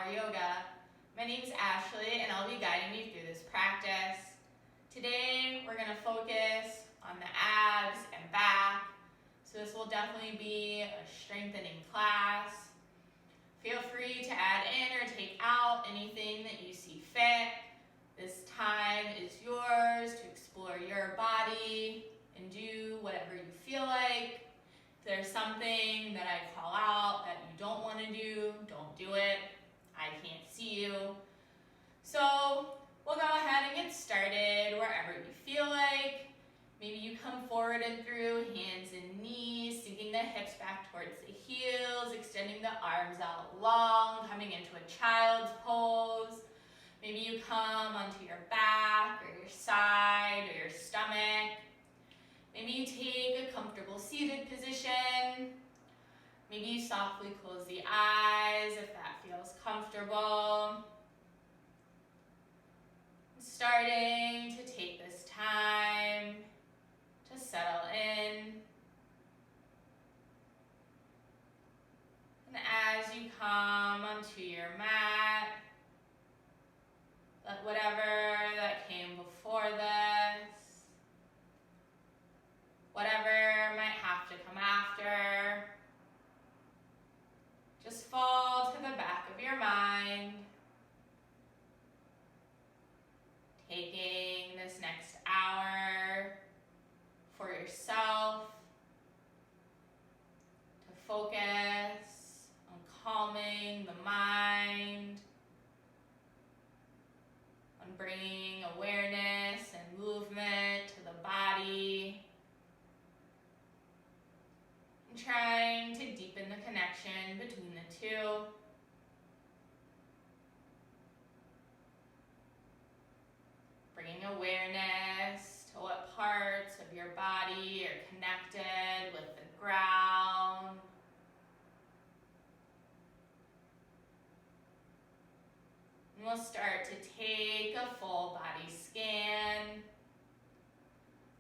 Power Yoga. My name's Ashley and I'll be guiding you through this practice. Today we're going to focus on the abs and back, so this will definitely be a strengthening class. Feel free to add in or take out anything that you see fit. This time is yours to explore your body and do whatever you feel like. If there's something that I call out that you don't want to do, don't do it. I can't see you. So we'll go ahead and get started wherever you feel like. Maybe you come forward and through, hands and knees, sinking the hips back towards the heels, extending the arms out long, coming into a child's pose. Maybe you come onto your back or your side or your stomach. Maybe you take a comfortable seated position. Maybe you softly close the eyes if that feels comfortable. Starting to take this time to settle in. And as you come onto your mat, let whatever that came before this, whatever might have to come after, just fall to the back of your mind, taking this next hour for yourself to focus on calming the mind, on bringing awareness and movement to the body, and trying to deepen the connection between the two. Bringing awareness to what parts of your body are connected with the ground. And we'll start to take a full body scan,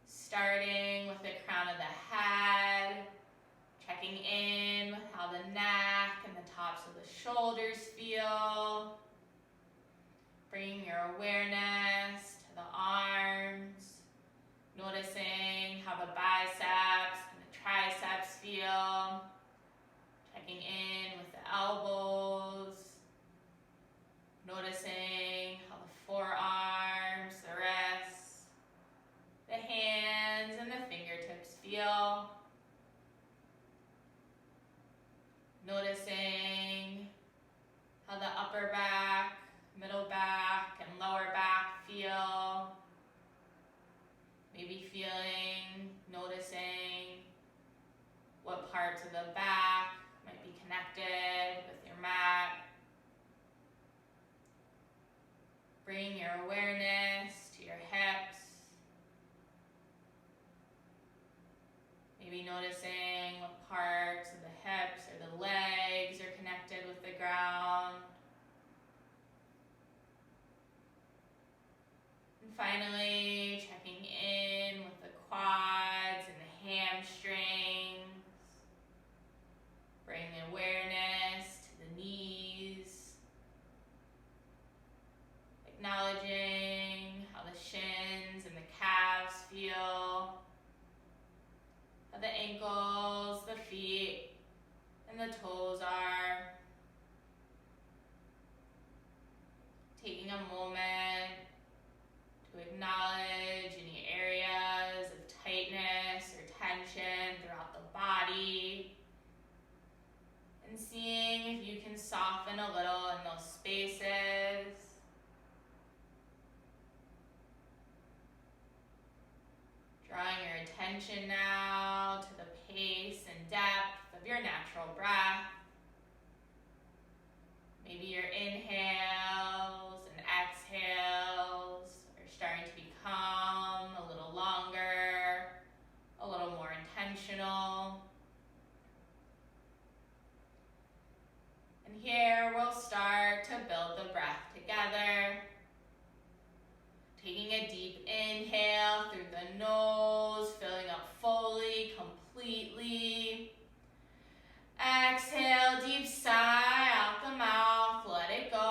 starting with the crown of the head, checking in with how the neck and the tops of the shoulders feel. Bringing your awareness to the arms, noticing how the biceps and the triceps feel. Checking in with the elbows, noticing how the forearms, the wrists, the hands, and the fingertips feel. Noticing how the upper back, middle back, and lower back feel. Maybe noticing what parts of the back might be connected with your mat. Bring your awareness to your hips. Maybe noticing what parts of the hips or the legs are connected with the ground. And finally, checking in with the quads and the hamstrings. Bring awareness to the knees. Acknowledging how the shins and the calves feel. How the ankles, the feet, and the toes are. Taking a moment to acknowledge any areas of tightness or tension throughout the body, and seeing if you can soften a little in those spaces. Drawing your attention now to the pace and depth of your natural breath. Maybe your inhales and exhales are starting to become a little longer, a little more intentional. And here we'll start to build the breath together. Taking a deep inhale through the nose, filling up fully, completely. Exhale, deep sigh out the mouth, let it go.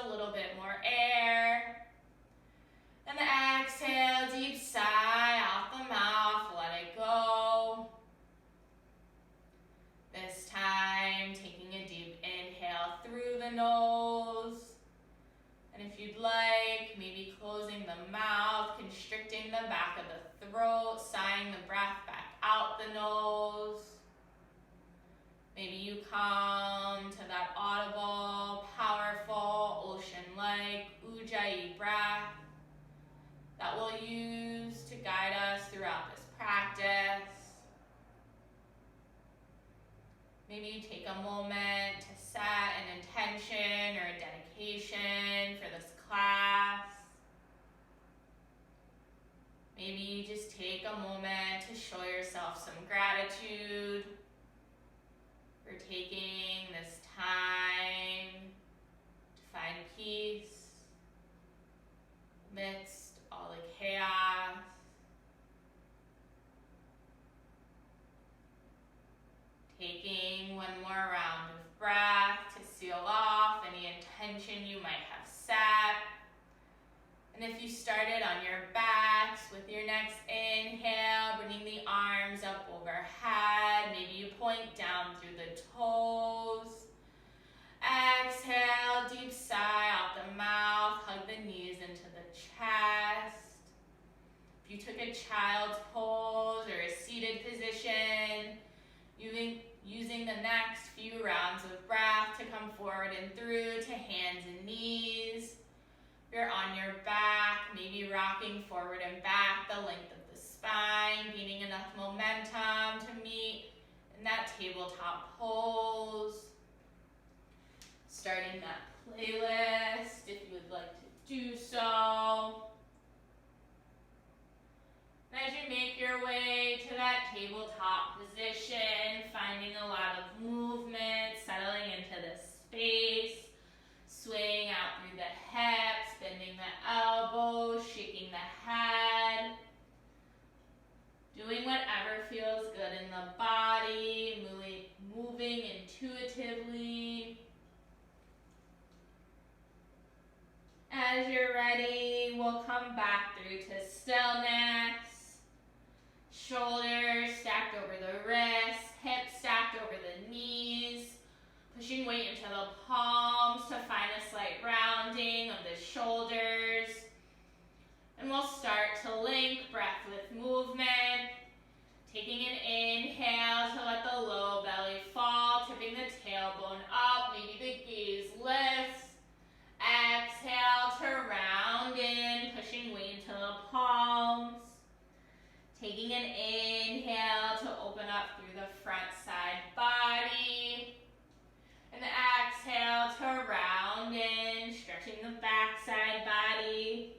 a little bit more air. And exhale, deep sigh out the mouth, let it go. This time, taking a deep inhale through the nose. And if you'd like, maybe closing the mouth, constricting the back of the throat, sighing the breath back out the nose. Maybe you come to that audible, powerful, ocean-like Ujjayi breath that we'll use to guide us throughout this practice. Maybe you take a moment to set an intention or a dedication for this class. Maybe you just take a moment to show yourself some gratitude for taking this time to find peace amidst all the chaos. Taking one more round of breath to seal off any intention you might have set. And if you started on your backs with your next inhale, bringing the arms up overhead, maybe you point down through the toes. Exhale, deep sigh out the mouth, hug the knees into the chest. If you took a child's pose or a seated position, using the next few rounds of breath to come forward and through to hands and knees. If you're on your back, maybe rocking forward and back the length of the spine, gaining enough momentum to meet in that tabletop pose. Starting that playlist if you would like to do so. And as you make your way to that tabletop position, finding a lot of movement, settling into this space, swaying out through the hips, bending the elbows, shaking the head, doing whatever feels good in the body, moving intuitively. As you're ready, we'll come back through to stillness. Shoulders stacked over the wrists, hips stacked over the knees, pushing weight into the palms to find a slight rounding of the shoulders. And we'll start to link breath with movement, taking an inhale to let the low belly fall, tipping the tailbone up, maybe the gaze lifts. Exhale to round in, pushing weight into the palms. Taking an inhale to open up through the front side body. And exhale to round in, stretching the back side body.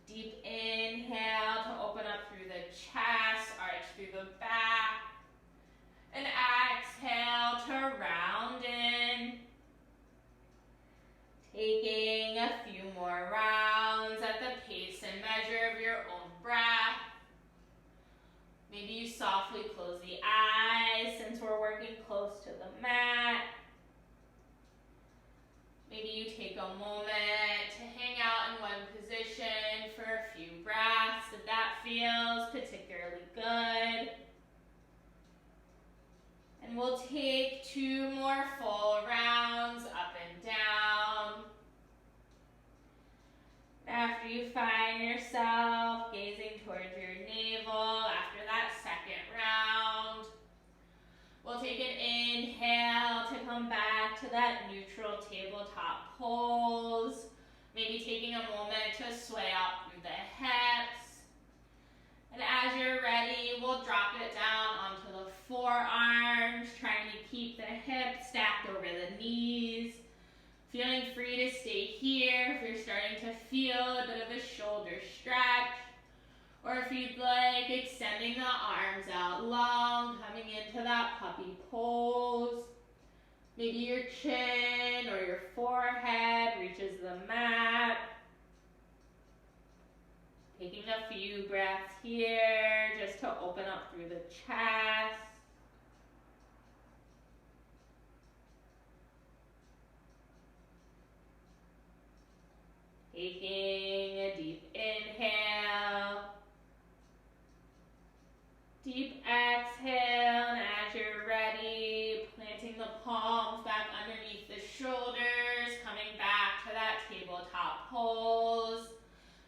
Deep inhale to open up through the chest, arch through the back. And exhale to round in. Taking a few more rounds at the pace and measure of your own breath. Maybe you softly close the eyes since we're working close to the mat. Maybe you take a moment to hang out in one position for a few breaths if that feels particularly good. And we'll take 2 more full rounds up and down. After you find yourself gazing towards your navel after that second round, we'll take an inhale to come back to that neutral tabletop pose. Maybe taking a moment to sway up through the hips. And as you're ready, we'll drop it down onto the forearms, trying to keep the hips stacked over the knees. Feeling free to stay here if you're starting to feel a bit of a shoulder stretch. Or if you'd like, extending the arms out long, coming into that puppy pose. Maybe your chin or your forehead reaches the mat. Taking a few breaths here just to open up through the chest. Taking a deep inhale, deep exhale, and as you're ready, planting the palms back underneath the shoulders, coming back to that tabletop pose.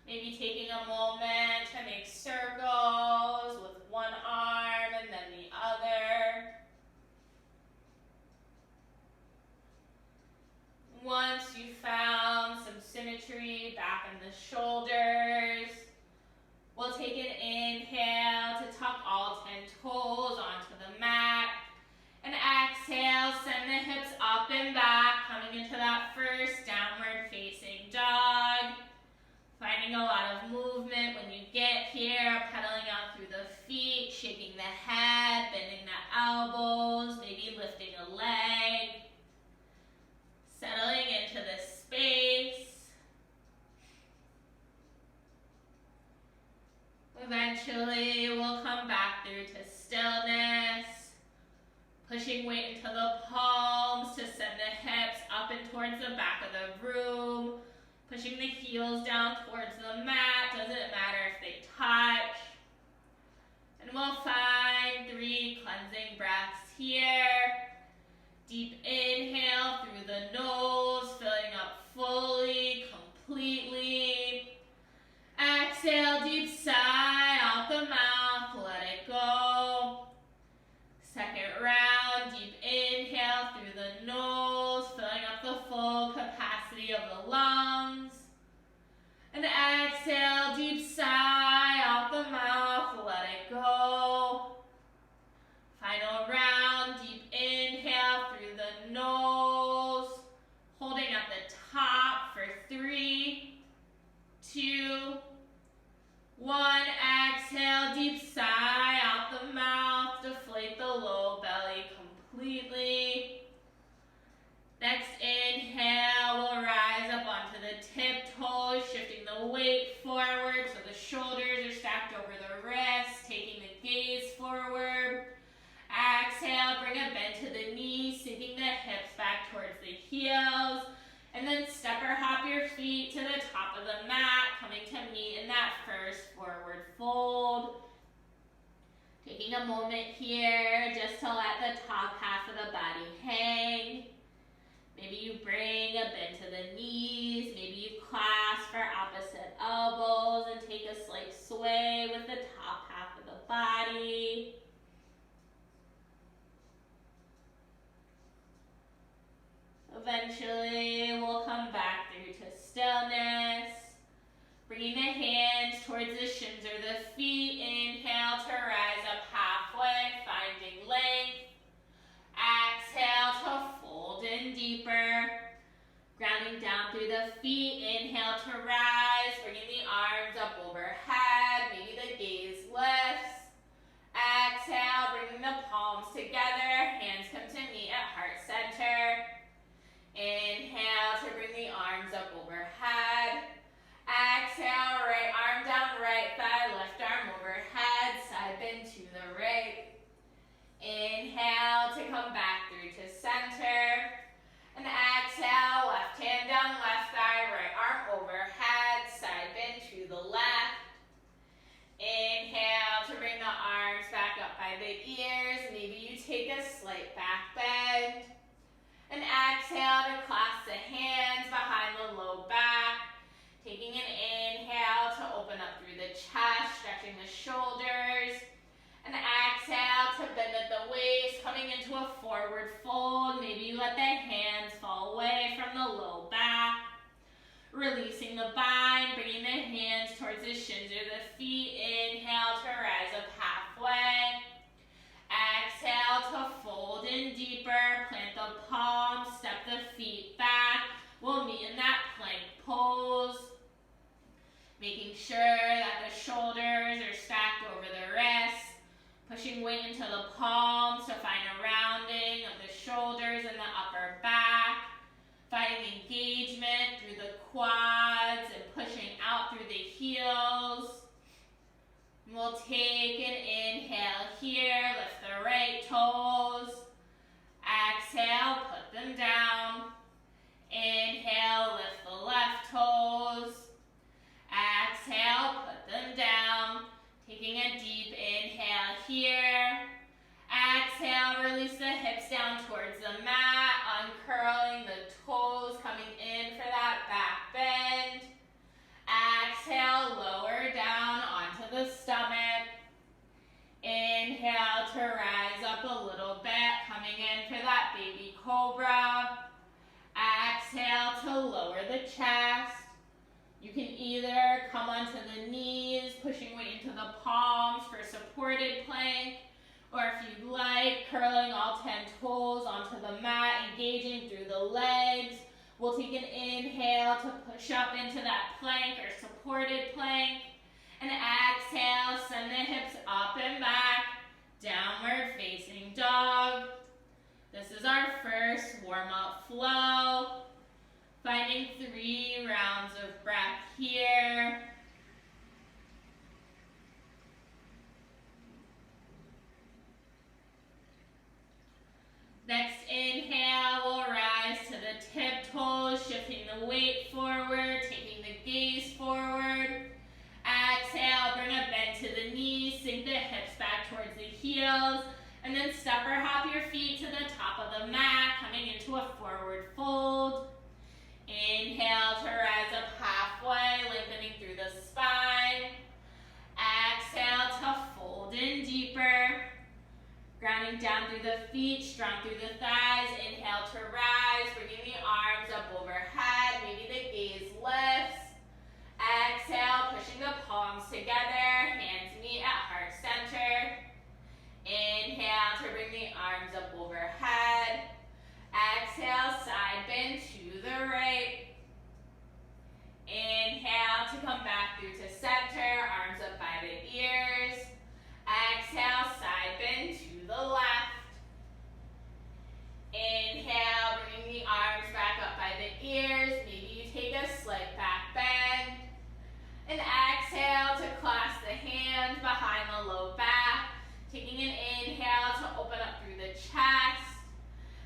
Maybe taking a moment to make circles with one arm and then the other. Once you found some symmetry back in the shoulders, we'll take an inhale to tuck all 10 toes onto the mat. And exhale, send the hips up and back, coming into that first downward facing dog. Finding a lot of movement when you get here, pedaling out through the feet, shaking the head, bending the elbows, maybe lifting a leg. Settling into this space. Eventually, we'll come back through to stillness. Pushing weight into the palms to send the hips up and towards the back of the room. Pushing the heels down towards the mat, doesn't matter if they touch. And we'll find 3 cleansing breaths here. Deep inhale through the nose, filling up fully, completely. Exhale, deep sigh out the mouth, let it go. Second round, deep inhale through the nose, filling up the full capacity of the lungs. And exhale, deep sigh out the mouth, let it go. Final round, deep inhale through the nose, holding at the top for 3, 2, 1. Exhale, deep sigh out the mouth, deflate the low belly completely. Next inhale, we'll rise up onto the tiptoes, shifting the weight forward so the shoulders are stacked over the wrists, taking the gaze forward. Exhale, bring a bend to the knees, sinking the hips back towards the heels. And then step or hop your feet to the top of the mat, coming to meet in that first forward fold. Taking a moment here just to let the top half of the body hang. Maybe you bring a bend to the knees, maybe you clasp for opposite elbows and take a slight sway with the top half of the body. Eventually, we'll come back through to stillness. Bringing the hands towards the shins or the feet. Inhale to rise up halfway, finding length. Exhale to fold in deeper. Grounding down through the feet. Inhale to rise, bringing the arms up overhead. Maybe the gaze lifts. Exhale, bringing the palms together. Hands come to meet at heart center. Inhale to bring the arms up overhead. Exhale, right arm down, right thigh, left arm overhead, side bend to the right. Inhale to come back through to center. And exhale, left hand down, left thigh, right arm overhead, side bend to the left. Inhale to bring the arms back up by the ears. Maybe you take a slight back bend. And exhale to clasp the hands behind the low back. Taking an inhale to open up through the chest, stretching the shoulders. And exhale to bend at the waist, coming into a forward fold. Maybe you let the hands fall away from the low back. Releasing the bind, bringing the hands towards the shins or the feet. Inhale to rise up halfway. Exhale to fold in deeper, plant the palms, step the feet back. We'll meet in that plank pose. Making sure that the shoulders are stacked over the wrists. Pushing weight into the palms to find a rounding of the shoulders and the upper back. Finding engagement through the quads and lower the chest. You can either come onto the knees, pushing weight into the palms for supported plank, or if you'd like, curling all 10 toes onto the mat, engaging through the legs. We'll take an inhale to push up into that plank or supported plank. And exhale, send the hips up and back, downward facing dog. This is our first warm-up flow. Finding 3 rounds of breath here. Next inhale, we'll rise to the tiptoes, shifting the weight forward, taking the gaze forward. Exhale, bring a bend to the knees, sink the hips back towards the heels, and then step or hop your feet to the top of the mat, coming into a forward fold. Inhale to rise up halfway, lengthening through the spine. Exhale to fold in deeper. Grounding down through the feet, strong through the thighs. Inhale to rise, bringing the arms up overhead. Maybe the gaze lifts. Exhale, pushing the palms together. Hands meet at heart center. Inhale to bring the arms up overhead. Exhale, side bend to the right. Inhale to come back through to center, arms up by the ears. Exhale, side bend to the left. Inhale, bringing the arms back up by the ears. Maybe you take a slight back bend. And exhale to clasp the hands behind the low back. Taking an inhale to open up through the chest.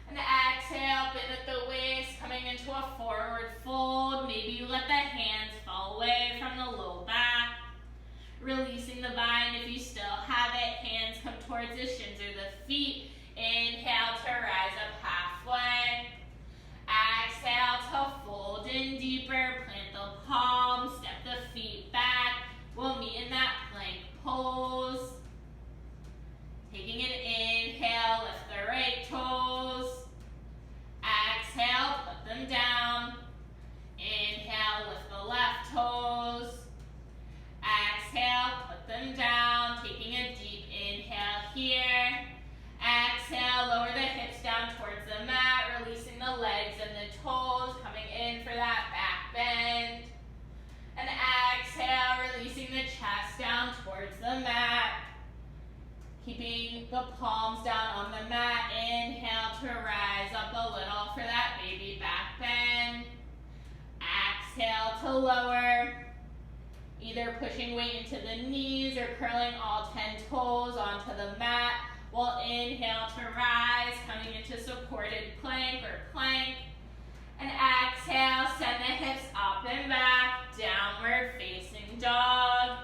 And exhale, bend at the waist, coming into a forward fold. Maybe you let the hands fall away from the low back. Releasing the bind if you still have it. Hands come towards the shins or the feet. Inhale to rise up halfway. Exhale to fold in deeper. Plant the palms, step the feet back. We'll meet in that plank pose. Taking an inhale, lift the right toes. Exhale, put them down. Inhale, lift the left toes. Exhale, put them down. Taking a deep inhale here. Exhale, lower the hips down towards the mat, releasing the legs and the toes, coming in for that back bend. And exhale, releasing the chest down towards the mat. Keeping the palms down on the mat. Inhale to rise up a little for that baby back bend. Exhale to lower. Either pushing weight into the knees or curling all 10 toes onto the mat. We'll inhale to rise, coming into supported plank or plank. And exhale, send the hips up and back, downward facing dog.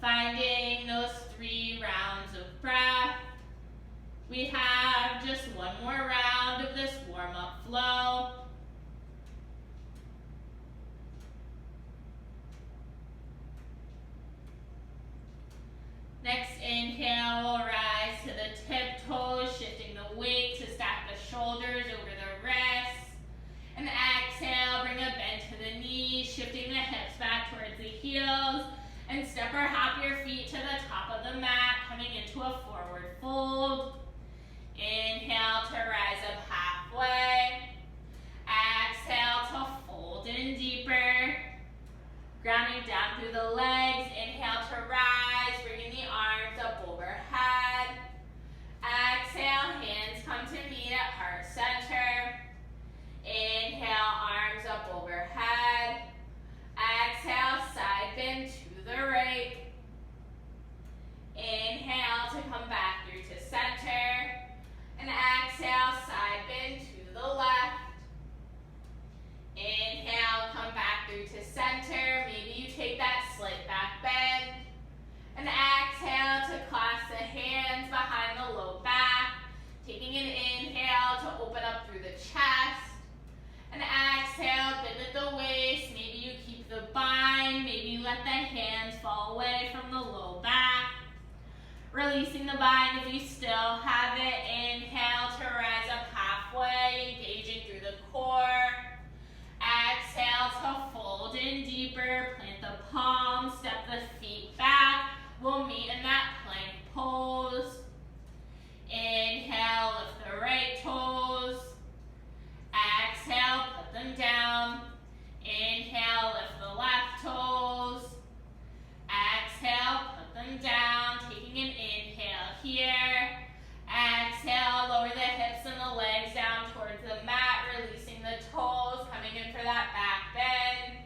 Finding those 3 rounds of breath. We have just one more round of this warm-up flow. Next inhale, we'll rise to the tiptoes, shifting the weight to stack the shoulders over the wrists. And exhale, bring a bend to the knees, shifting the hips back towards the heels. And step or hop your feet to the top of the mat, coming into a forward fold. Inhale to rise up halfway. Exhale to fold in deeper. Grounding down through the legs. Inhale to rise, bringing the arms up overhead. Exhale, hands come to meet at heart center. Inhale, arms up overhead. Exhale, side bend to the right. Inhale to come back through to center. And exhale, side bend to the left. Inhale, come back through to center. Maybe you take that slight back bend. And exhale to clasp the hands behind the low back. Taking an inhale to open up through the chest. And exhale, bend at the waist. Maybe you keep the bind. Maybe you let the hands fall away from the low back. Releasing the bind if you still have it. Inhale to rise up halfway, engaging through the core. them down. Inhale, lift the left toes. Exhale, put them down, taking an inhale here. Exhale, lower the hips and the legs down towards the mat, releasing the toes, coming in for that back bend.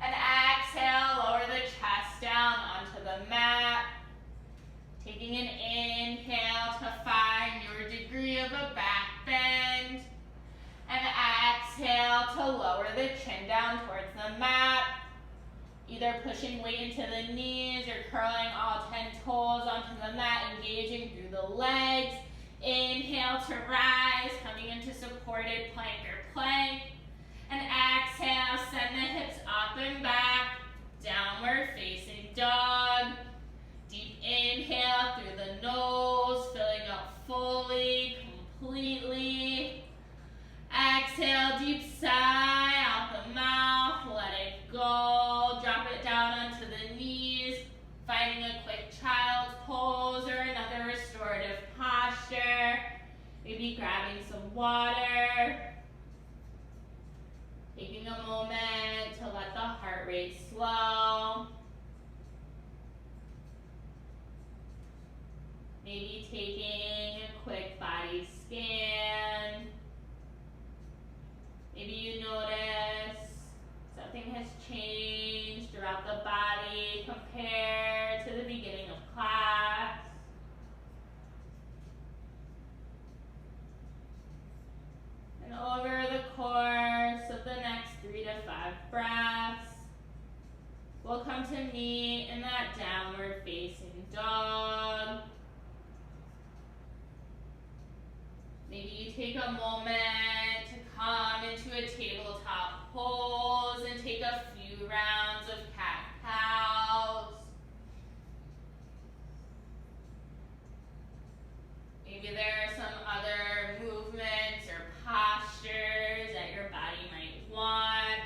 And exhale, lower the chest down onto the mat. Taking an inhale to find your degree of a back bend. And exhale to lower the chin down towards the mat. Either pushing weight into the knees or curling all 10 toes onto the mat, engaging through the legs. Inhale to rise, coming into supported plank or plank. And exhale, send the hips up and back, downward facing dog. Deep inhale through the nose, filling up fully, completely. Exhale, deep sigh out the mouth, let it go. Drop it down onto the knees, finding a quick child's pose or another restorative posture. Maybe grabbing some water. Taking a moment to let the heart rate slow. Maybe taking a quick body scan. Maybe you notice something has changed throughout the body compared to the beginning of class. And over the course of the next 3 to 5 breaths, we'll come to meet in that downward facing dog. Maybe you take a moment to come into a tabletop pose and take a few rounds of cat-cows. Maybe there are some other movements or postures that your body might want.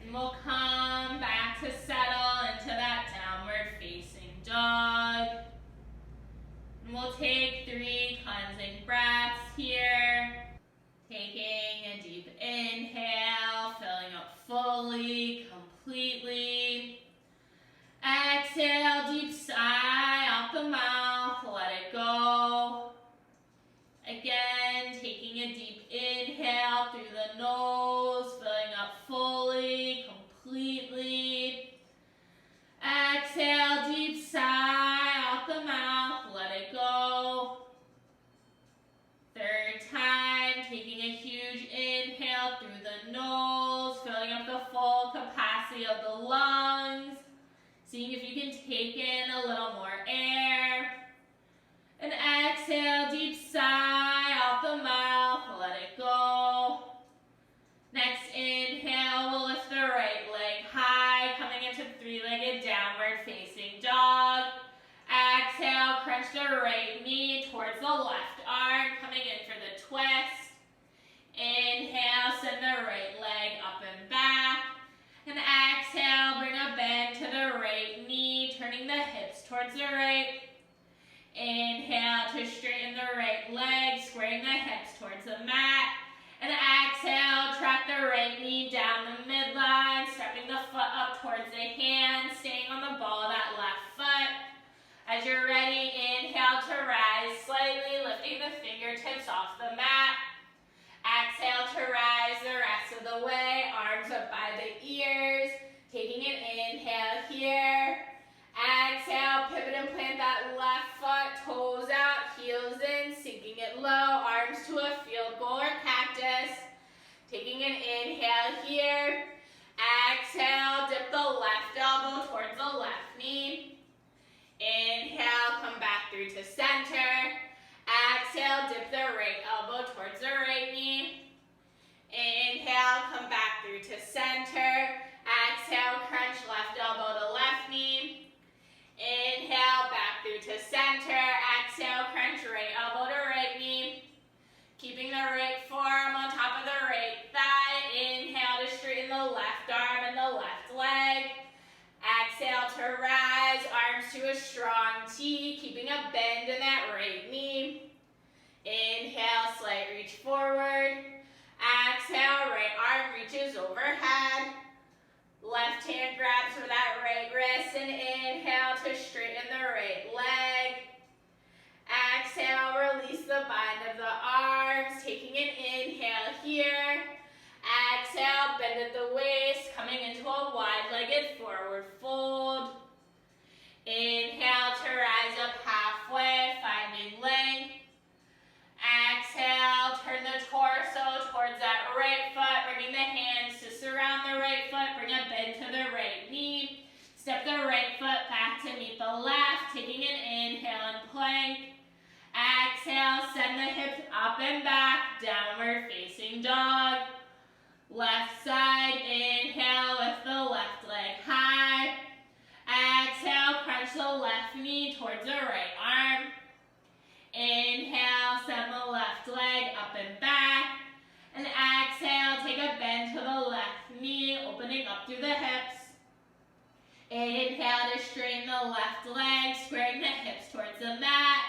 And we'll come back to settle into that downward facing dog. And we'll take 3 cleansing breaths here. Taking a deep inhale, filling up fully, completely. Exhale, deep sigh out the mouth, let it go. Again, taking a deep inhale through the nose, filling up fully, completely. Exhale, deep sigh out the mouth, let it go. 3rd time, taking a huge inhale through the nose, filling up the full capacity of the lungs. Seeing if you can take in a little more air. And exhale, deep sigh out the mouth, let it go. Next inhale, we'll lift the right leg high, coming into 3-legged downward facing dog. Exhale, crunch the right knee towards the left arm, coming in for the twist. Inhale, send the right leg up and back. And exhale, bring a bend to the right knee, turning the hips towards the right. Inhale to straighten the right leg, squaring the hips towards the mat. And exhale, track the right knee down the midline, stepping the foot up towards the hand, staying on the ball of that left foot. As you're ready, inhale to rise slightly, lifting the fingertips off the mat. Exhale to rise the rest of the way, arms up by the ears, taking an inhale here. Exhale, pivot and plant that left foot, toes out, heels in, sinking it low, arms to a field goal or cactus. Taking an inhale here. Exhale, dip the left elbow towards the left knee. Inhale, come back through to center. Exhale, dip the right elbow towards the right knee. Inhale, come back through to center. Exhale, crunch left elbow to left knee. Inhale, back through to center. Exhale, crunch right elbow to right knee. Keeping the right forearm on top of the right thigh. Inhale to straighten the left arm and the left leg. Exhale to rise, arms to a strong T, keeping a bend in that right knee. Inhale. reach forward. Exhale, right arm reaches overhead. Left hand grabs for that right wrist and inhale to straighten the right leg. Exhale, release the bind of the arms, taking an inhale here. Exhale, bend at the waist, coming into a wide-legged forward fold. Inhale to rise up halfway, finding length. Exhale, turn the torso towards that right foot, bringing the hands to surround the right foot, bring a bend to the right knee. Step the right foot back to meet the left, taking an inhale and plank. Exhale, send the hips up and back, downward facing dog. Left side, inhale, lift the left leg high. Exhale, crunch the left knee towards the right arm. Inhale, send the left leg up and back. And exhale, take a bend to the left knee, opening up through the hips. Inhale to straighten the left leg, squaring the hips towards the mat.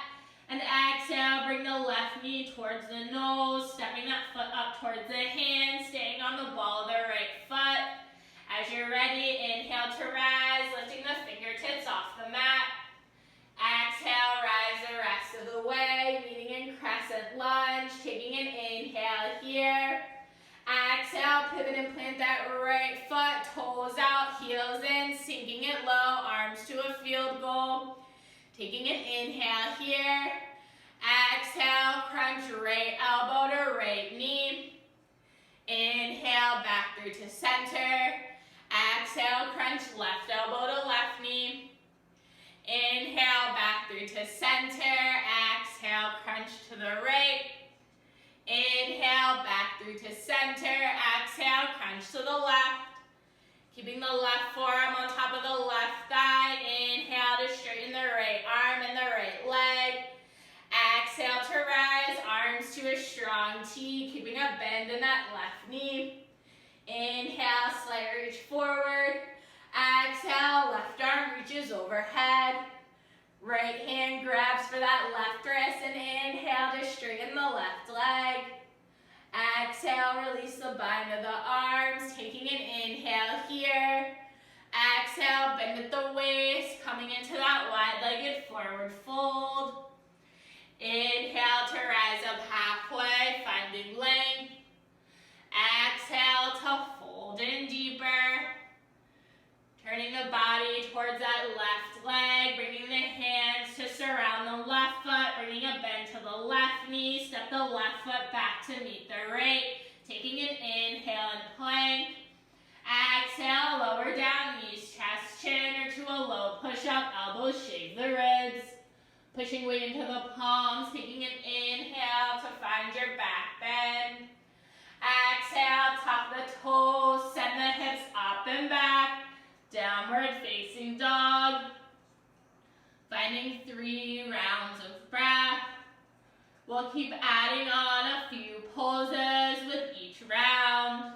And exhale, bring the left knee towards the nose, stepping that foot up towards the hand, staying on the ball of the right foot. As you're ready, inhale to rise, lifting the fingertips off the mat. Exhale, rise the rest of the way, meeting in crescent lunge, taking an inhale here. Exhale, pivot and plant that right foot, toes out, heels in, sinking it low, arms to a field goal. Taking an inhale here. Exhale, crunch right elbow to right knee. Inhale, back through to center. Exhale, crunch left elbow to left knee. Inhale, back through to center. Exhale, crunch to the right. Inhale, back through to center. Exhale, crunch to the left. Keeping the left forearm on top of the left thigh. Inhale to straighten the right arm and the right leg. Exhale to rise, arms to a strong T, keeping a bend in that left knee. Inhale, slight reach forward. Exhale, left arm reaches overhead. Right hand grabs for that left wrist and inhale to straighten the left leg. Exhale, release the bind of the arms, taking an inhale here. Exhale, bend at the waist, coming into that wide-legged forward fold. Inhale to rise up halfway, finding length. Exhale to fold in deeper. Turning the body towards that left leg, bringing the hands to surround the left foot, bringing a bend to the left knee, step the left foot back to meet the right, taking an inhale and plank. Exhale, lower down, knees, chest, chin, or to a low push-up, elbows shave the ribs. Pushing weight into the palms, taking an inhale to find your back bend. Exhale, tuck the toes, send the hips up and back. Downward facing dog. Finding 3 rounds of breath. We'll keep adding on a few poses with each round.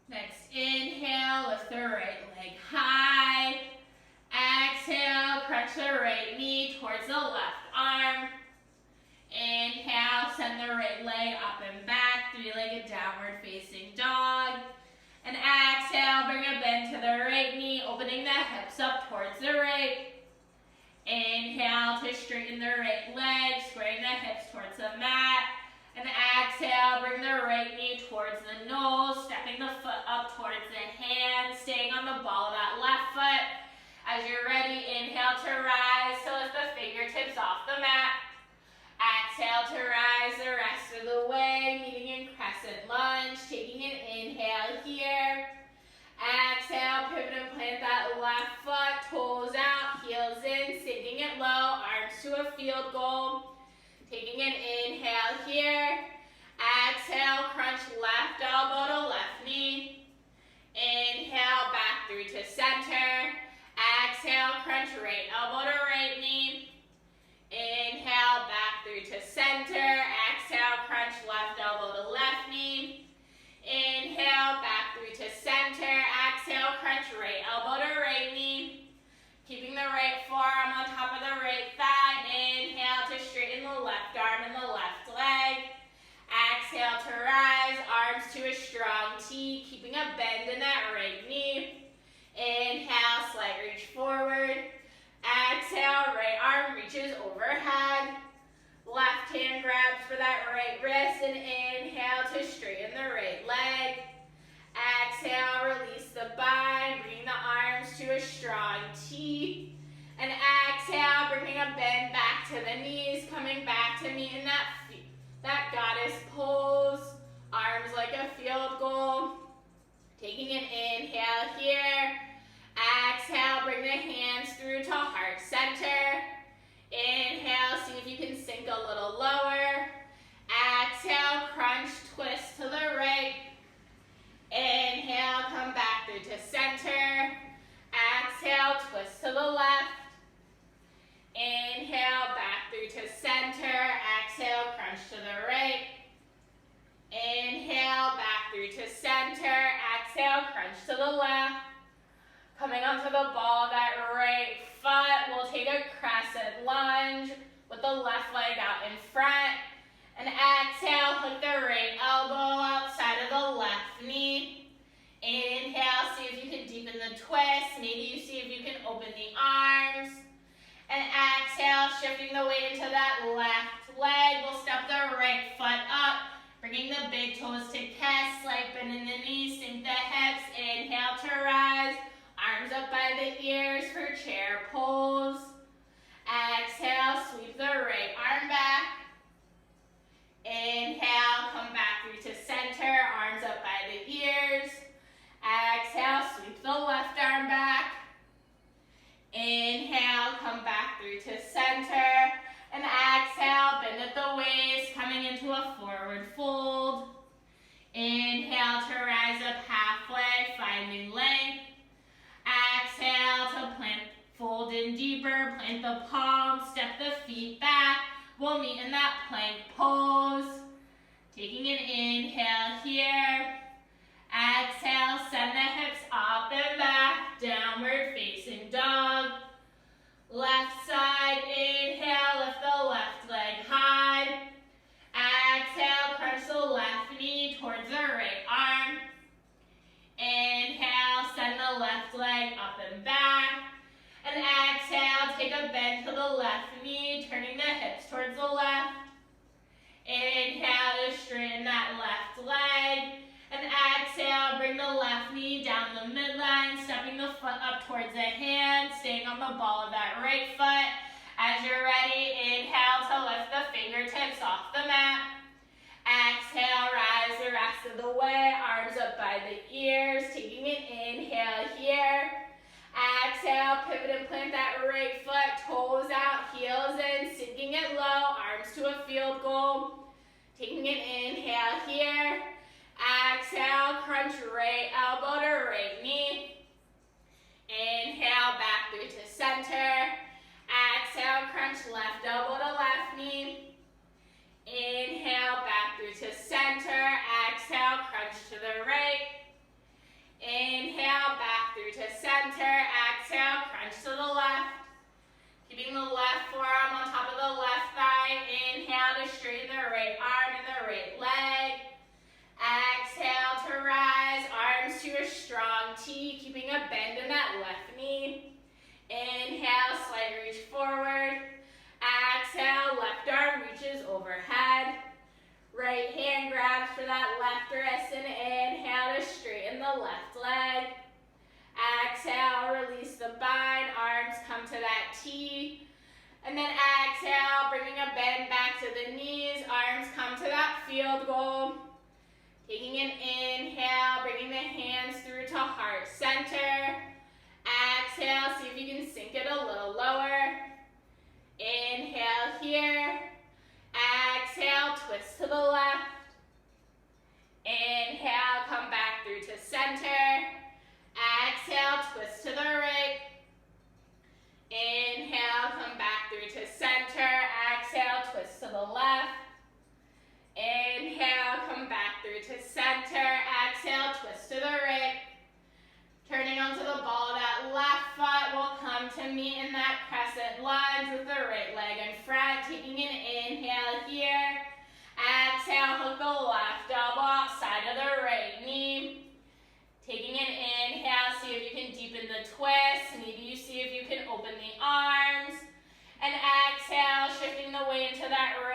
Next inhale, lift the right leg high. Exhale, crunch the right knee towards the left arm. Inhale, send the right leg up and back, 3-legged downward facing dog. And exhale, bring a bend to the right knee, opening the hips up towards the right. Inhale to straighten the right leg, squaring the hips towards the mat. And exhale, bring the right knee towards the nose, stepping the foot up towards the hand, staying on the ball of that left foot. As you're ready, inhale to rise, so lift the fingertips off the mat. Exhale to rise the rest of the way, meeting in crescent lunge, taking an inhale here. Exhale, pivot and plant that left foot, toes out, heels in, sinking it low, arms to a field goal. Taking an inhale here. Exhale, crunch left elbow to left knee. Inhale, back through to center. Exhale, crunch right elbow to right knee. Inhale, back through to center. Exhale, crunch left elbow to left knee. Inhale, back through to center. Exhale, crunch right elbow to right knee. Keeping the right forearm on top of the arm reaches overhead. Left hand grabs for that right wrist and inhale to straighten the right leg. Exhale, release the bind, bringing the arms to a strong T. And exhale, bringing a bend back to the knees, coming back to meet in that goddess pose. Arms like a field goal. Taking an inhale here. Exhale, bring the hands through to heart center. Inhale, see if you can sink a little lower. Exhale, crunch, twist to the right. Inhale, come back through to center. Exhale, twist to the left. Inhale, back through to center. Exhale, crunch to the right. Inhale, back through to center. Exhale, crunch to the left. Coming onto the ball of that right foot, we'll take a crescent lunge with the left leg out in front. And exhale, hook the right elbow outside of the left knee. Inhale, see if you can deepen the twist. Maybe you see if you can open the arms. And exhale, shifting the weight into that left leg. We'll step the right foot up, bringing the big toes to kiss, slight bend in the knees, sink the hips. Inhale to rise. Arms up by the ears for chair pose. Exhale, sweep the right arm back. Inhale, come back through to center, arms up by the ears. Exhale, sweep the left arm back. Inhale, come back through to center. And exhale, bend at the waist, coming into a forward fold. Inhale to rise up halfway, finding length. Exhale to plant, fold in deeper, plant the palms, step the feet back. We'll meet in that plank pose. Taking an inhale here. Exhale, send the hips up and back, downward facing dog. Left side, inhale, lift the left leg high. Exhale, crunch the left knee towards the right arm. Inhale, send the left leg up and back. And exhale, take a bend to the left knee, turning the hips towards the left. Inhale to straighten that left leg. And exhale, bring the left knee down the midline, stepping the foot up towards the hand, staying on the ball of that right foot. As you're ready, inhale to lift the fingertips off the mat. Exhale, rise the rest of the way, arms up by the ears, taking an inhale here. Exhale, pivot and plant that right foot, toes out, heels in, sinking it low, arms to a field goal. Taking an inhale here. Exhale, crunch right elbow to right knee. Inhale, back through to center. Exhale, crunch left elbow to left knee. Inhale, back through to center. Exhale, crunch to the right. Inhale, back through to center. Exhale, crunch to the left. Keeping the left forearm on top of the left thigh. Inhale to straighten the right arm and the right leg. Exhale to rise, arms to a strong T, keeping a bend in that left knee. Inhale, slight reach forward. Exhale, left arm reaches overhead. Right hand grabs for that left wrist and inhale to straighten the left leg. Exhale, release the bind, arms come to that T. And then exhale, bringing a bend back to the knees, arms come to that field goal. Taking an inhale, bringing the hands through to heart center. Exhale, see if you can sink it a little lower. Inhale here. Exhale, twist to the left. Inhale, come back through to center. Exhale, twist to the right. Inhale, come back through to center. Exhale, twist to the left. Inhale, come back through to center. Exhale, twist to the right. Turning onto the ball of that left foot, we'll come to meet in that crescent lunge with the right leg in front. Taking an inhale here. Exhale, hook the left elbow outside of the right knee. Taking an inhale, see if you can deepen the twist. Maybe you see if you can open the arms. And exhale.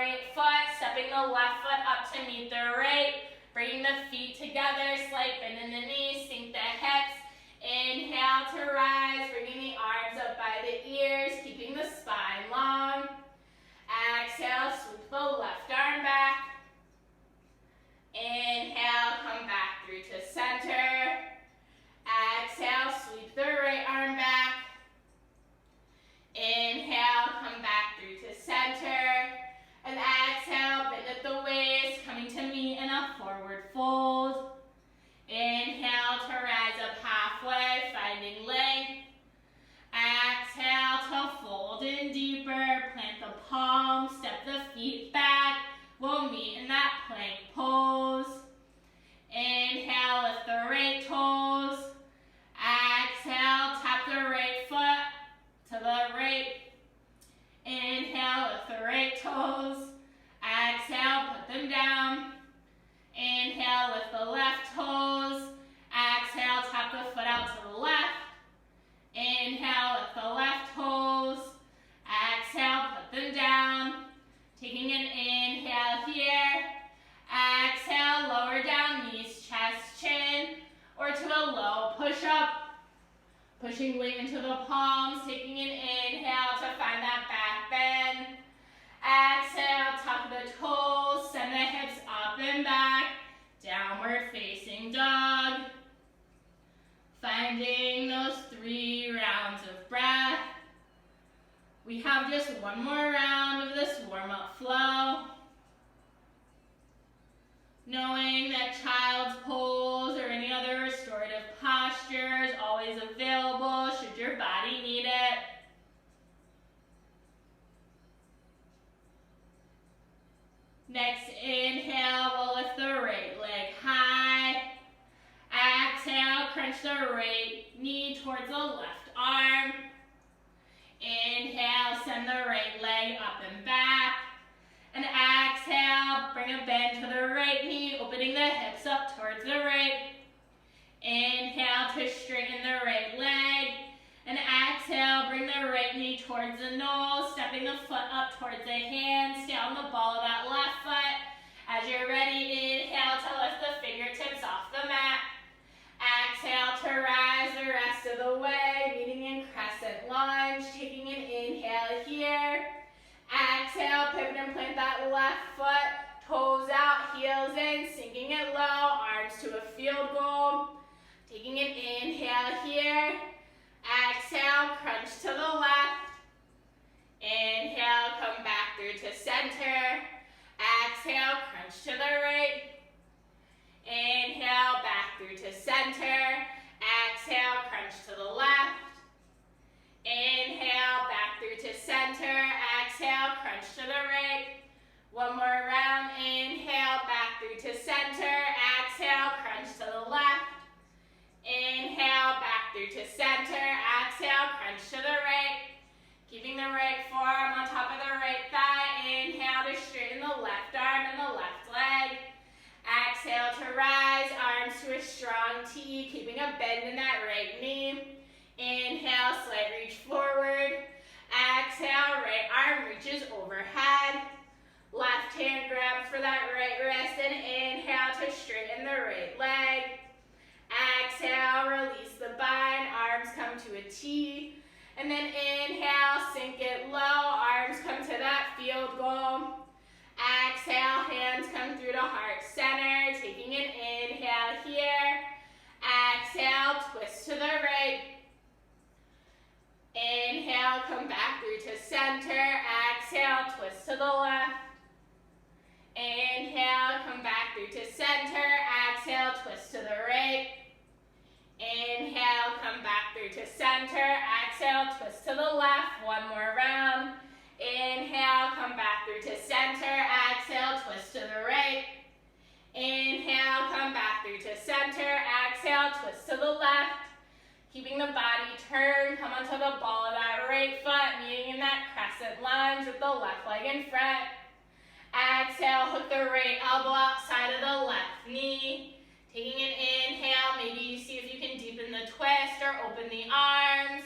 right foot, stepping the left foot up to meet the right, bringing the feet together, slight bend in the knees, sink the hips. Inhale to rise, bringing the arms up by the ears, keeping the spine long. Exhale, sweep the left arm back. Inhale, come back through to center. Exhale, sweep the right arm back. Inhale, come back through to center. And exhale, bend at the waist, coming to meet in a forward fold. Inhale to rise up halfway, finding length. Exhale to fold in deeper, plant the palms, step the feet back. We'll meet in that plank pose. Inhale, lift the right toes. Exhale, tap the right foot to the right. Inhale, lift the right toes. Exhale, put them down. Inhale, lift the left toes. Exhale, tap the foot out to the left. Inhale, lift the left toes. Exhale, put them down. Taking an inhale here. Exhale, lower down knees, chest, chin, or to a low push-up. Pushing weight into the palms, taking an inhale to find that back bend. Exhale, tuck the toes, send the hips up and back. Downward facing dog. Finding those 3 rounds of breath. We have just one more round of this warm-up flow. Knowing that child's pose or any other restorative posture is always available should your body need it. Next inhale, we'll lift the right leg high. Exhale, crunch the right knee towards the left arm. Inhale, send the right leg up and back. And exhale, bring a bend to the right knee, opening the hips up towards the right. Inhale to straighten the right leg. And exhale, bring the right knee towards the nose, stepping the foot up towards the hand. Stay on the ball of that left foot. As you're ready, inhale to lift the fingertips off the mat. Exhale to rise the rest of the way, meeting in crescent lunge, taking an inhale here. Exhale, pivot and plant that left foot, toes out, heels in, sinking it low, arms to a field goal. Taking an inhale here. Exhale, crunch to the left. Inhale, come back through to center. Exhale, crunch to the right. Inhale, back through to center. Exhale, crunch to the left. Inhale, back through to center. Exhale, crunch to the right. One more round. Inhale, back through to center. Exhale, crunch to the left. Inhale, back through to center. Exhale, crunch to the right. Keeping the right forearm on top of the right thigh. Inhale to straighten the left arm and the left leg. Exhale to rise, arms to a strong T, keeping a bend in that right knee. Inhale, slight reach forward. Exhale, right arm reaches overhead. Left hand grabs for that right wrist and inhale to straighten the right leg. Exhale, release the bind, arms come to a T. And then inhale, sink it low, arms come to that field goal. Exhale, hands come through to heart center, taking an inhale here. Exhale, twist to the right. Inhale, come back through to center. Exhale, twist to the left. Inhale, come back through to center. Exhale, twist to the right. Inhale, come back through to center. Exhale, twist to the left. One more round. Inhale, come back through to center. Exhale, twist to the right. Inhale, come back through to center. Exhale, twist to the left. Keeping the body turned, come onto the ball of that right foot, meeting in that crescent lunge with the left leg in front. Exhale, hook the right elbow outside of the left knee. Taking an inhale, maybe you see if you can deepen the twist or open the arms.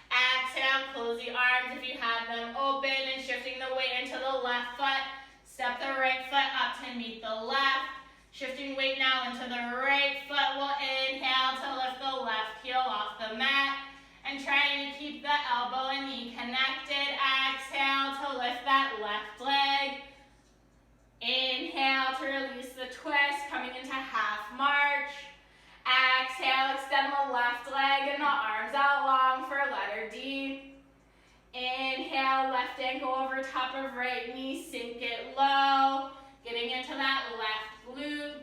Exhale, close the arms if you have them open and shifting the weight into the left foot. Step the right foot up to meet the left. Shifting weight now into the right foot. We'll inhale to lift the left heel off the mat. And trying to keep the elbow and knee connected. Exhale to lift that left leg. Inhale to release the twist, coming into half march. Exhale, extend the left leg and the arms out long for letter D. Inhale, left ankle over top of right knee, sink it low, getting into that left glute.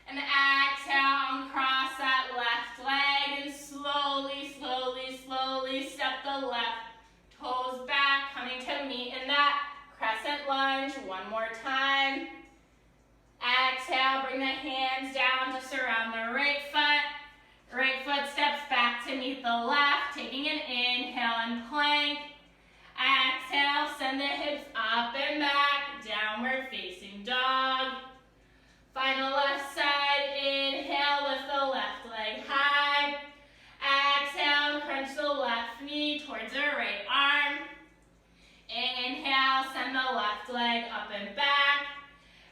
And exhale, uncross that left leg and slowly, slowly, slowly step the left toes back, coming to meet in that crescent lunge. One more time. Exhale, bring the hands down to surround the right foot. Right foot steps back to meet the left, taking an inhale and plank. Exhale, send the hips up and back, downward facing dog. Final left side, inhale, lift the left leg high. Exhale, crunch the left knee towards the right arm. Inhale, send the left leg up and back.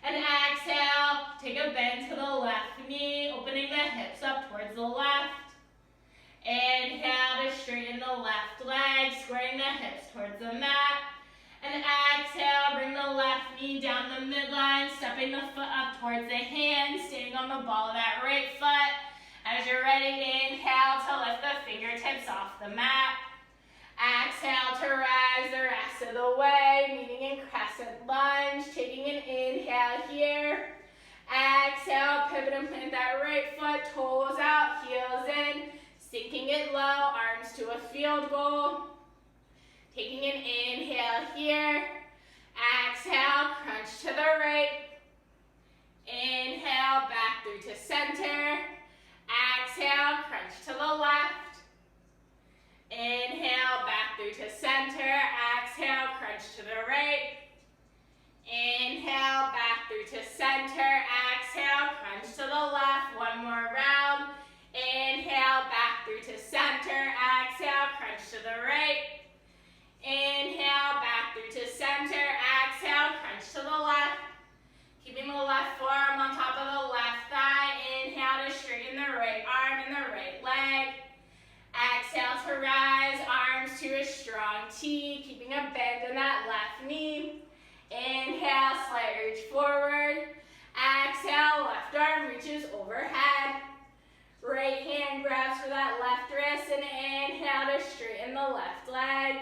And exhale, take a bend to the left knee, opening the hips up towards the left. Inhale to straighten the left leg, squaring the hips towards the mat. And exhale, bring the left knee down the midline, stepping the foot up towards the hand, staying on the ball of that right foot. As you're ready, inhale to lift the fingertips off the mat. Exhale to rise the rest of the way, meeting in crescent lunge, taking an inhale here. Exhale, pivot and plant that right foot, toes out, heels in, sinking it low, arms to a field goal. Taking an inhale here. Exhale, crunch to the right. Inhale, back through to center. Exhale, crunch to the left. Inhale, back through to center. Exhale, crunch to the right. Inhale, back through to center. Exhale, crunch to the left. One more round. Inhale, back through to center. Exhale, crunch to the right. Inhale, back through to center. Exhale, crunch to the left. Keeping the left forearm on top of the left thigh. Inhale to straighten the right arm and the right leg. Exhale to rise, arms to a strong T, keeping a bend in that left knee. Inhale, slight reach forward. Exhale, left arm reaches overhead. Right hand grabs for that left wrist and inhale to straighten the left leg.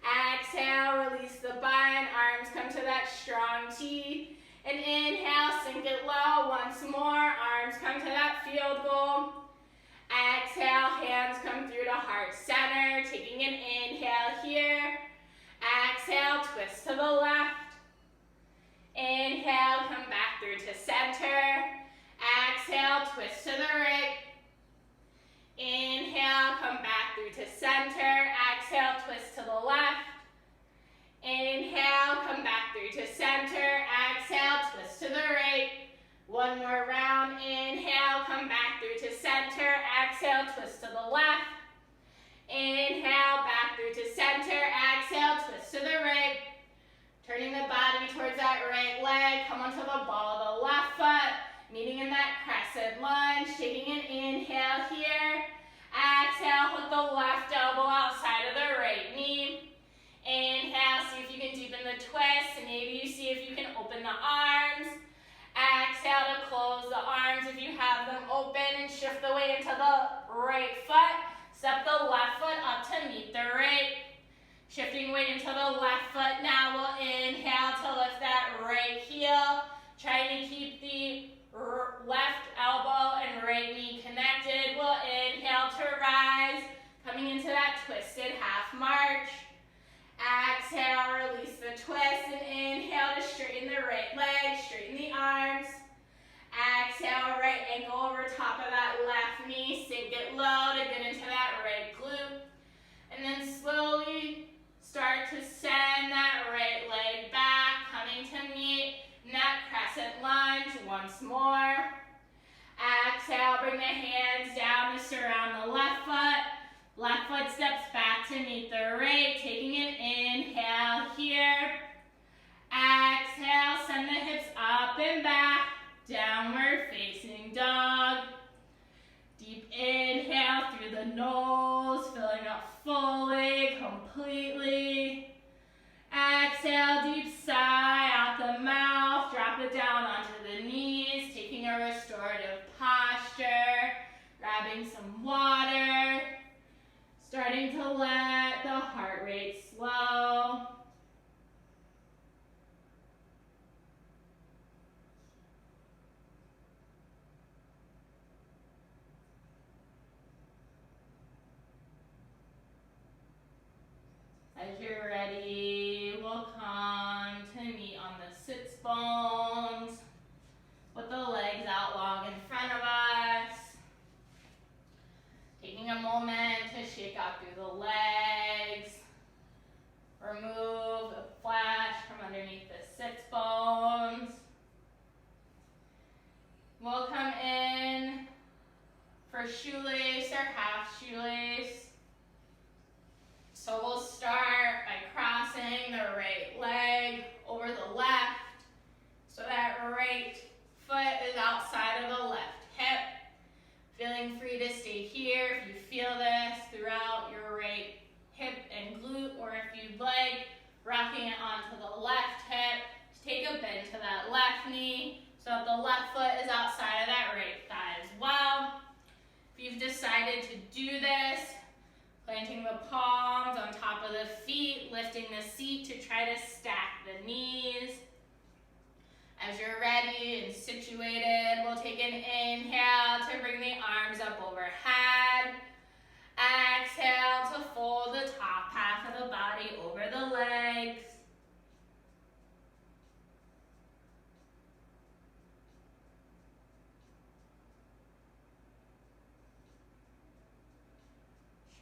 Exhale, release the bind, arms come to that strong T. And inhale, sink it low. Once more, arms come to that field goal. Exhale, hands come through to heart center, taking an inhale here. Exhale, twist to the left. Inhale, come back through to center. Exhale, twist to the right. Inhale, come back through to center. Exhale, twist to the left. Inhale, come back through to center. Exhale, twist to the right. One more round. Inhale, come back through to center. Exhale, twist to the left. Inhale, back through to center. Exhale, twist to the right. Turning the body towards that right leg. Come onto the ball of the left foot. Meeting in that crescent lunge. Taking an inhale here. Exhale, hook the left elbow outside of the right knee. Inhale, see if you can deepen the twist. And maybe you see if you can open the arms. Exhale to close the arms if you have them open and shift the weight into the right foot. Step the left foot up to meet the right. Shifting weight into the left foot. Now we'll inhale to lift that right heel. Trying to keep the left elbow and right knee connected. We'll inhale to rise. Coming into that twisted half march. Exhale, release the twist and inhale to straighten the right leg, straighten the arms. Exhale, right ankle over top of that left knee, sink it low to get into that right glute. And then slowly start to send that right leg back, coming to meet in that crescent lunge once more. Exhale, bring the hands down to surround the left foot. Left foot steps back to meet the right, taking an inhale here. Exhale, nose, filling up fully, completely. Exhale, deep sigh out the mouth. Drop it down onto the knees, taking a restorative posture, grabbing some water, starting to let the heart rate slow. As you're ready, we'll come to meet on the sits bones with the legs out long in front of us. Taking a moment to shake out through the legs. Remove the flesh from underneath the sits bones. We'll come in for shoelace or half shoelace. So we'll start by crossing the right leg over the left so that right foot is outside of the left hip. Feeling free to stay here if you feel this throughout your right hip and glute, or if you'd like, rocking it onto the left hip. Just take a bend to that left knee so that the left foot is outside of that right thigh as well. If you've decided to do this, planting the palms on top of the feet, lifting the seat to try to stack the knees. As you're ready and situated, we'll take an inhale to bring the arms up overhead. Exhale to fold the top half of the body over the legs.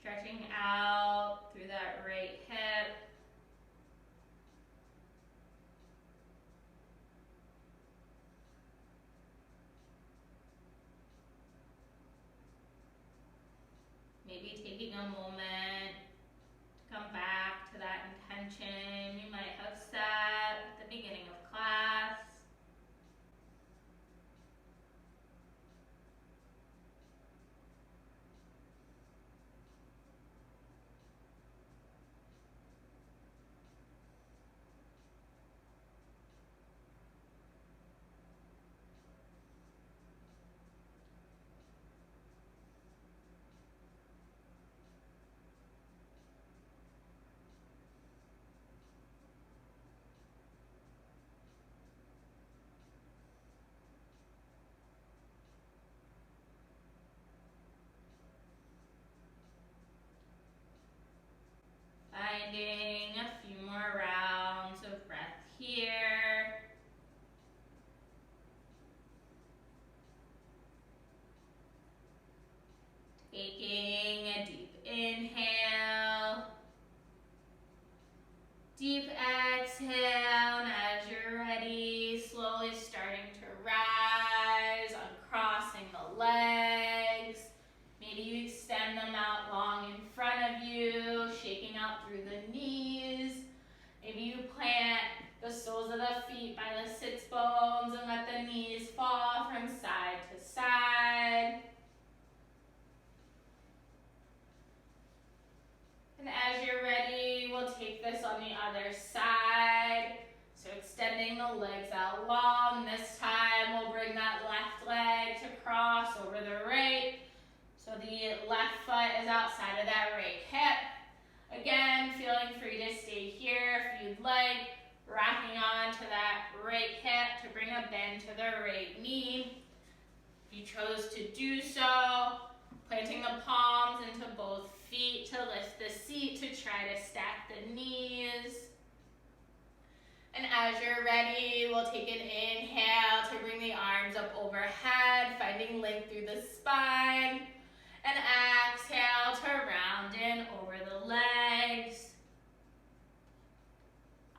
Stretching out through that right hip. Maybe taking a moment to come back to that intention you might have set at the beginning of class. Finding a few more rounds of breath here. Taking a deep inhale. Deep exhale, and as you're ready, slowly starting to rise, uncrossing the legs. Maybe you extend them out long in front of you, shaking out through the knees. Maybe you plant the soles of the feet by the sits bones and let the knees fall from side to side. And as you're ready, we'll take this on the other side. So extending the legs out long. This time we'll bring that left leg to cross over the right. So the left foot is outside of that right hip. Again, feeling free to stay here if you'd like. Rocking on to that right hip to bring a bend to the right knee. If you chose to do so, planting the palms into both feet to lift the seat to try to stack the knees. And as you're ready, we'll take an inhale to bring the arms up overhead, finding length through the spine. And exhale to round in over the legs.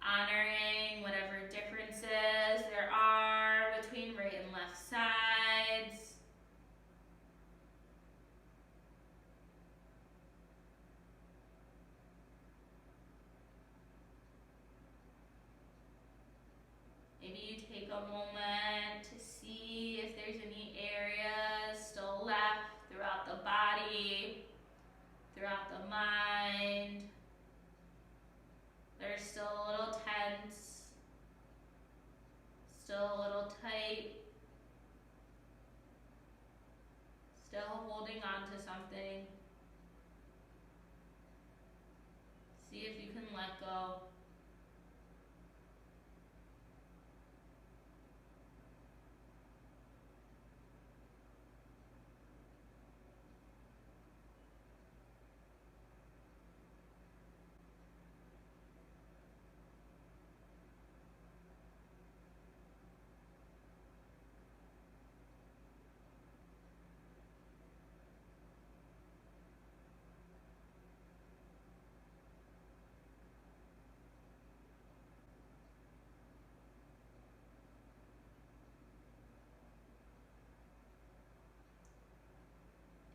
Honoring whatever differences there are between right and left sides. Maybe you take a moment to see if there's any areas still left throughout let go.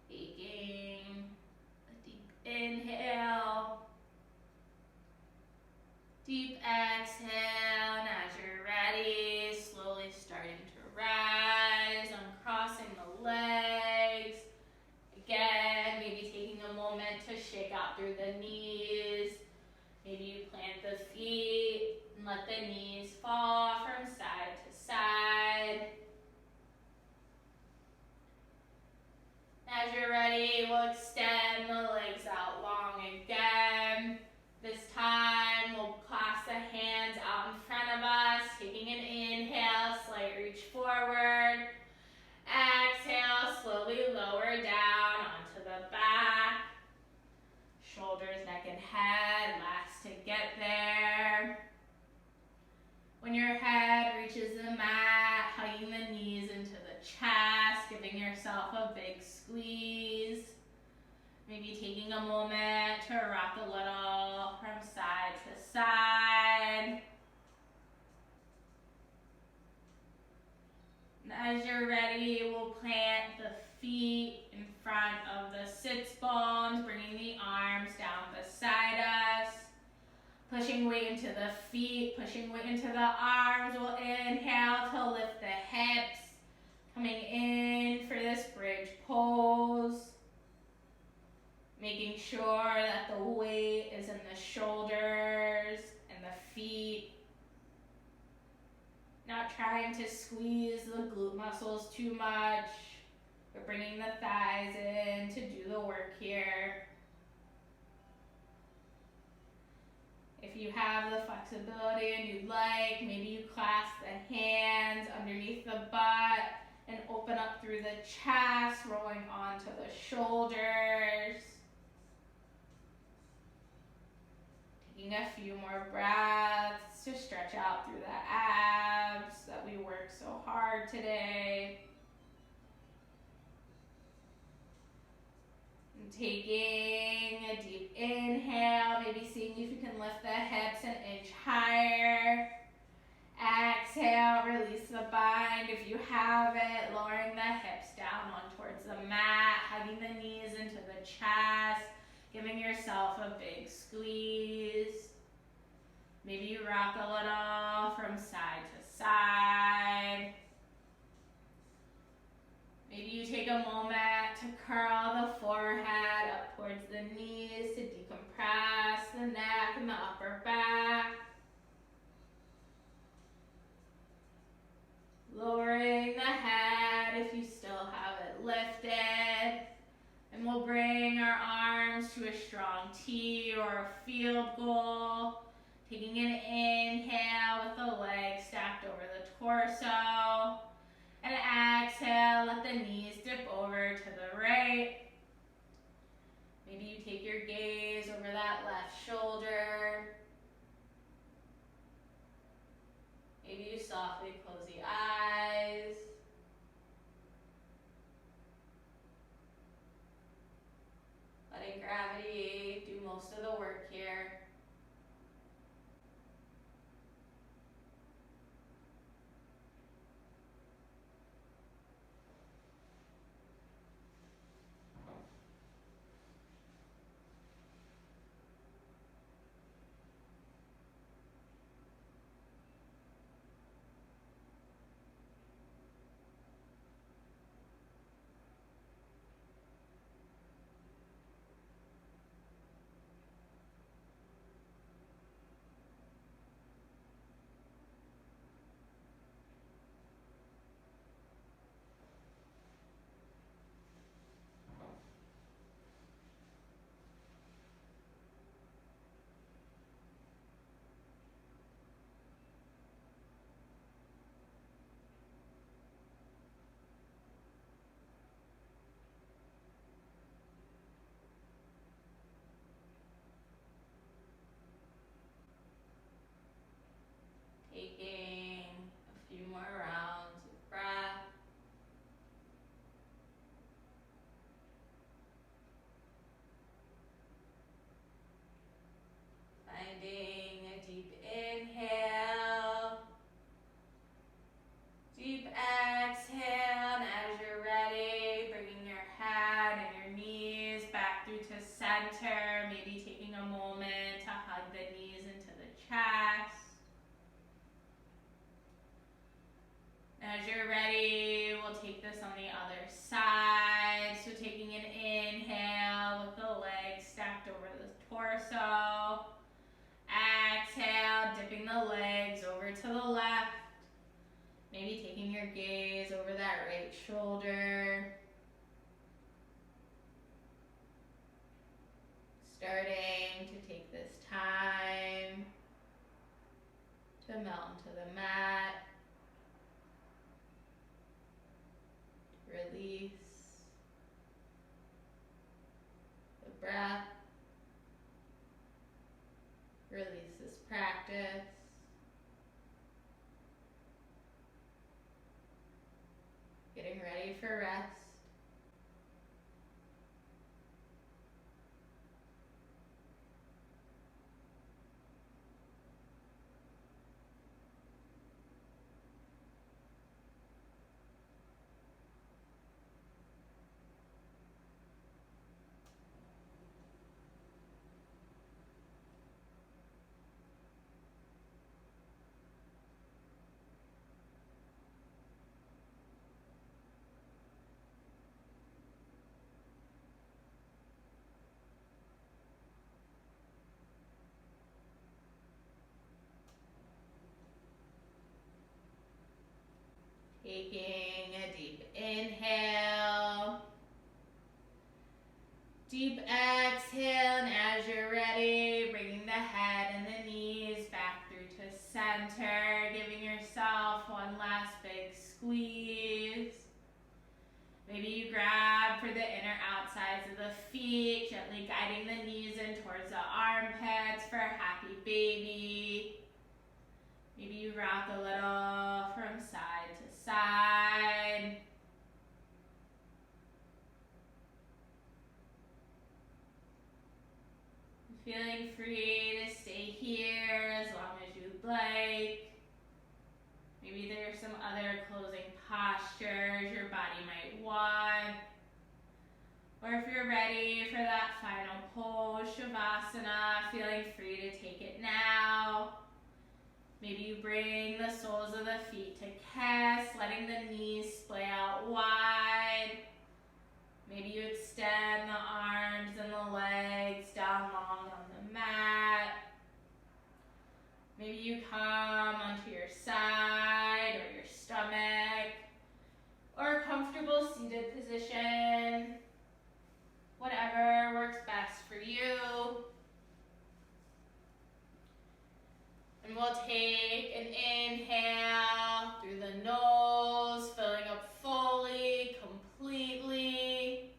Taking a deep inhale, deep exhale, and as you're ready, slowly starting to rise, uncrossing the legs. Again, maybe taking a moment to shake out through the knees. Maybe you plant the feet and let the knees fall from side to side. As you're ready, we'll extend the legs out long again. This time, we'll clasp the hands out in front of us, taking an inhale, slight reach forward. Exhale, slowly lower down onto the back. Shoulders, neck, and head, last to get there. When your head reaches the mat, hugging the knees into the chest, giving yourself a big squeeze. Maybe taking a moment to rock a little from side to side. And as you're ready, we'll plant the feet in front of the sits bones, bringing the arms down beside us. Pushing weight into the feet, pushing weight into the arms. We'll inhale to lift the hips. Coming in for this bridge pose. Making sure that the weight is in the shoulders and the feet. Not trying to squeeze the glute muscles too much. We're bringing the thighs in to do the work here. If you have the flexibility and you'd like, maybe you clasp the hands underneath the butt and open up through the chest, rolling onto the shoulders. Taking a few more breaths to stretch out through the abs that we work so hard today. And taking a deep inhale, maybe seeing if you can lift the hips an inch higher. Exhale, release the bind if you have it, lowering the hips down on towards the mat, hugging the knees into the chest, giving yourself a big squeeze. Maybe you rock a little from side to side. Maybe you take a moment to curl the forehead up towards the knees to decompress the neck and the upper back. Lowering the head if you still have it lifted. And we'll bring our arms to a strong T or a field goal. Taking an inhale with the legs stacked over the torso. And exhale, let the knees dip over to the right. Maybe you take your gaze over that left shoulder. Maybe you softly close the eyes. Letting gravity do most of the work here. your gaze over that right shoulder. Starting to take this time to melt into the mat. Release the breath. Release this practice. Getting ready for rest. Taking a deep inhale, deep exhale, and as you're ready, bringing the head and the knees back through to center, giving yourself one last big squeeze. Maybe you grab for the inner outsides of the feet, gently guiding the knees in towards the armpits for a happy baby. Maybe you rock a little from side to side. Feeling free to stay here as long as you'd like. Maybe there's some other closing postures your body might want. Or if you're ready for that final pose, Shavasana, feeling free to take it now. Maybe you bring the soles of the feet to kiss, letting the knees splay out wide. Maybe you extend the arms and the legs down long on the mat. Maybe you come onto your side or your stomach or a comfortable seated position. Whatever works best for you. And we'll take an inhale through the nose, filling up fully, completely.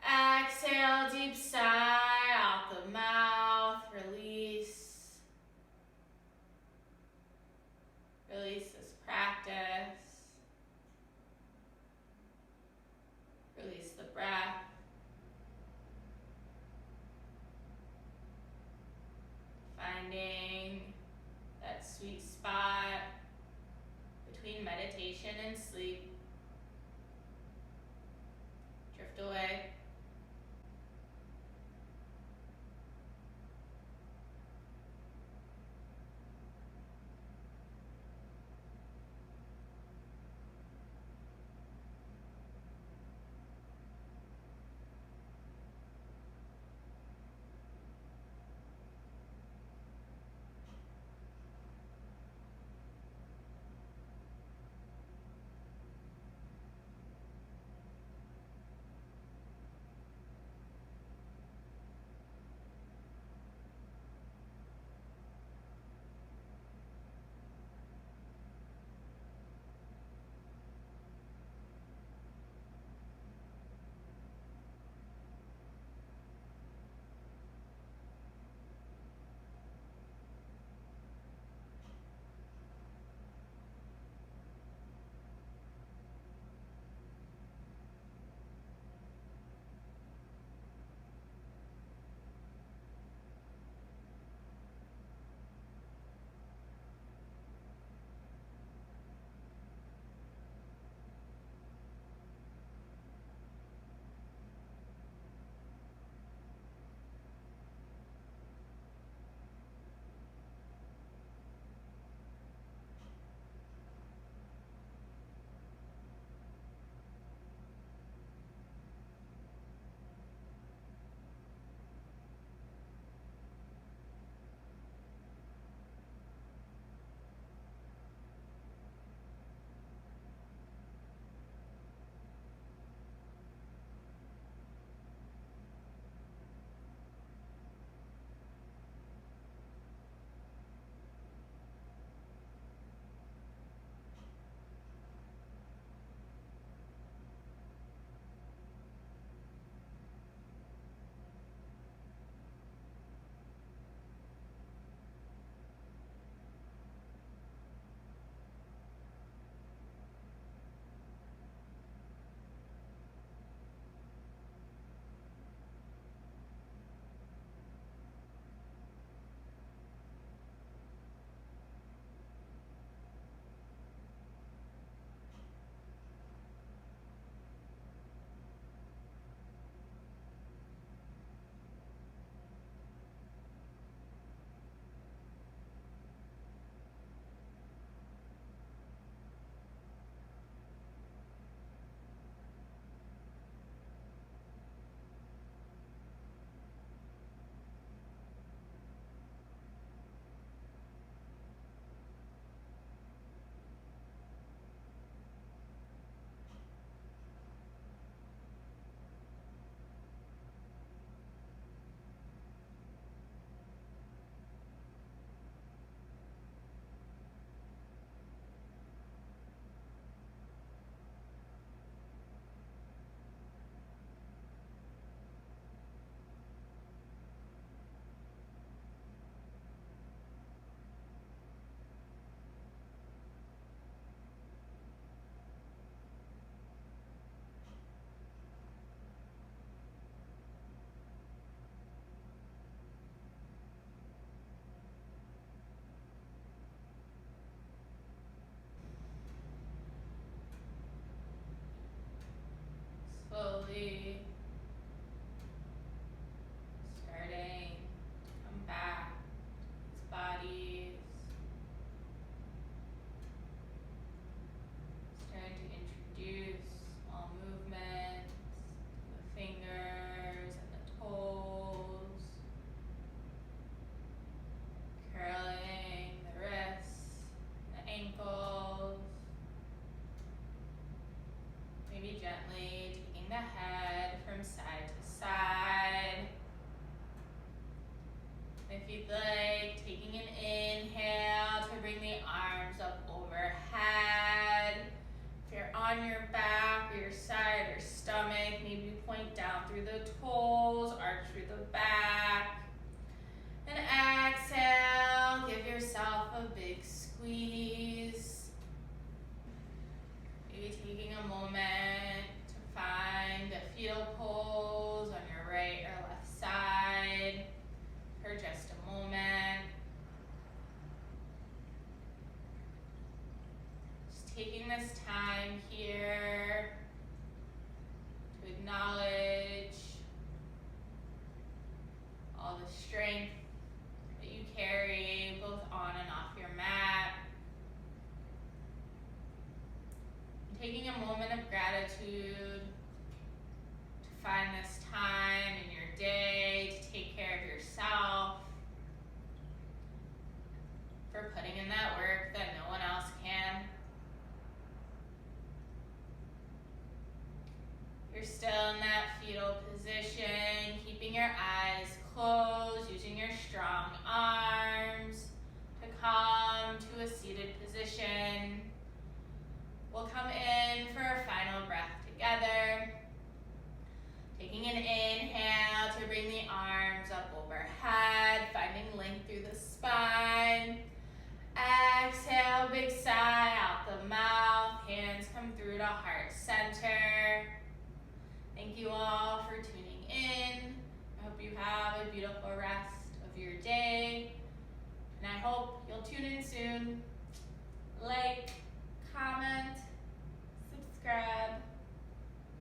Exhale, deep sigh out the mouth, release. Release this practice. Release the breath. Finding that sweet spot between meditation and sleep. Drift away. a big squeeze. Maybe taking a moment to find a fetal pose on your right or left side for just a moment. Just taking this time here to acknowledge all the strength that you carry both on and off your mat. Taking a moment of gratitude to find this time in your day to take care of yourself, for putting in that work that no one else can. You're still in that fetal position, keeping your eyes closed, using your strong arms to come to a seated position. We'll come in for a final breath together. Taking an inhale to bring the arms up overhead, finding length through the spine. Exhale, big sigh out the mouth, hands come through to heart center. Thank you all for tuning in. I hope you have a beautiful rest of your day, and I hope you'll tune in soon. Like,